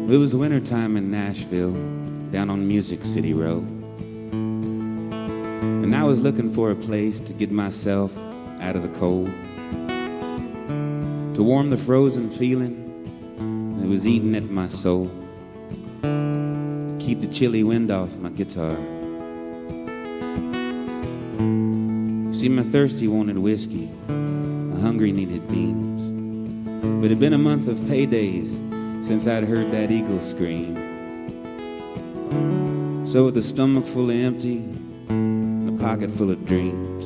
It was wintertime in Nashville, down on Music City Road. And I was looking for a place to get myself out of the cold, to warm the frozen feeling that was eating at my soul, to keep the chilly wind off my guitar. See, my thirsty wanted whiskey, my hungry needed beans. But it had been a month of paydays since I'd heard that eagle scream. So with a stomach full of empty and a pocket full of dreams,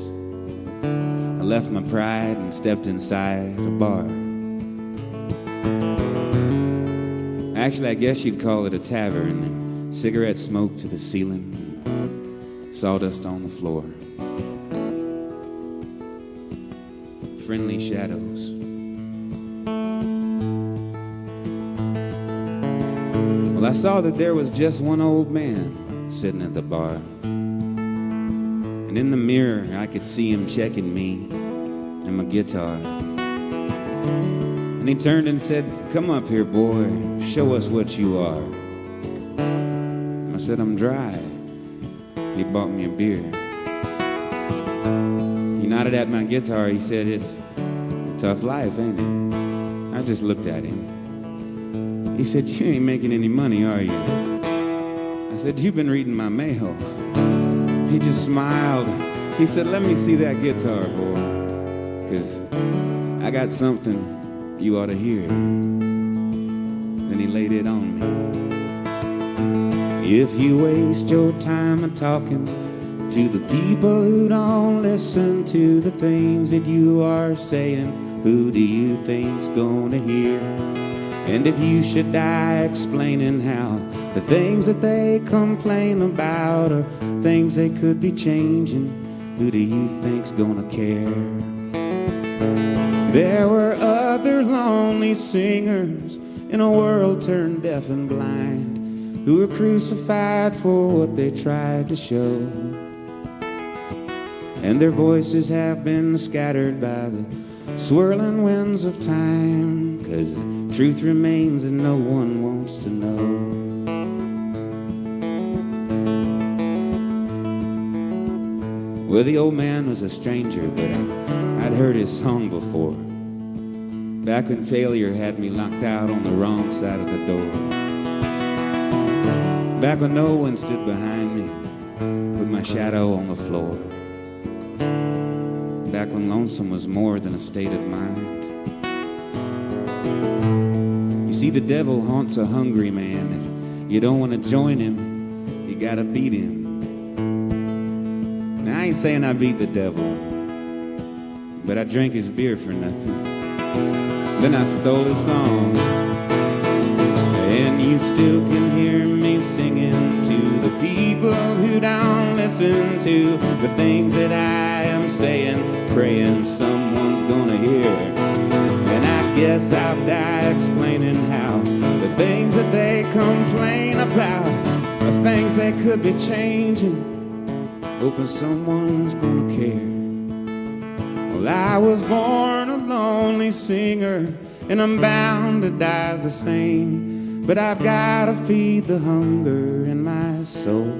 I left my pride and stepped inside a bar. Actually, I guess you'd call it a tavern. Cigarette smoke to the ceiling, sawdust on the floor, friendly shadows. Well, I saw that there was just one old man sitting at the bar, and in the mirror I could see him checking me and my guitar. And he turned and said, "Come up here, boy, show us what you are." I said, "I'm dry." He bought me a beer. He nodded at my guitar. He said, "It's a tough life, ain't it?" I just looked at him. He said, "You ain't making any money, are you?" I said, "You've been reading my mail." He just smiled. He said, "Let me see that guitar, boy, 'cause I got something you ought to hear." Then he laid it on me. "If you waste your time talking to the people who don't listen to the things that you are saying, who do you think's gonna hear? And if you should die explaining how the things that they complain about are things they could be changing, who do you think's gonna care?" There were other lonely singers in a world turned deaf and blind, who were crucified for what they tried to show. And their voices have been scattered by the swirling winds of time, 'cause truth remains and no one wants to know. Well, the old man was a stranger, but I'd heard his song before, back when failure had me locked out on the wrong side of the door. Back when no one stood behind me with my shadow on the floor. Back when lonesome was more than a state of mind. You see, the devil haunts a hungry man. If you don't want to join him, you gotta beat him. Now, I ain't saying I beat the devil, but I drank his beer for nothing. Then I stole his song, and you still can hear me singing to the people who don't listen to the things that I am saying, praying someone's gonna hear. And I guess I'll die explaining how the things that they complain about are things they could be changing, hoping someone's gonna care. Well, I was born a lonely singer, and I'm bound to die the same, but I've gotta feed the hunger in my soul.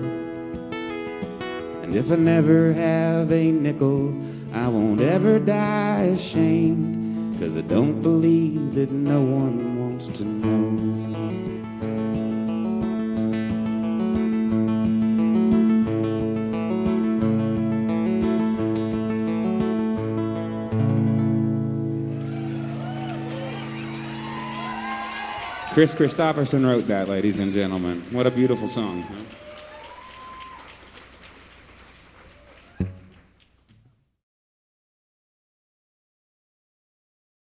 And if I never have a nickel, I won't ever die ashamed, 'cause I don't believe that no one wants to know. Chris Christopherson wrote that, ladies and gentlemen. What a beautiful song. Huh?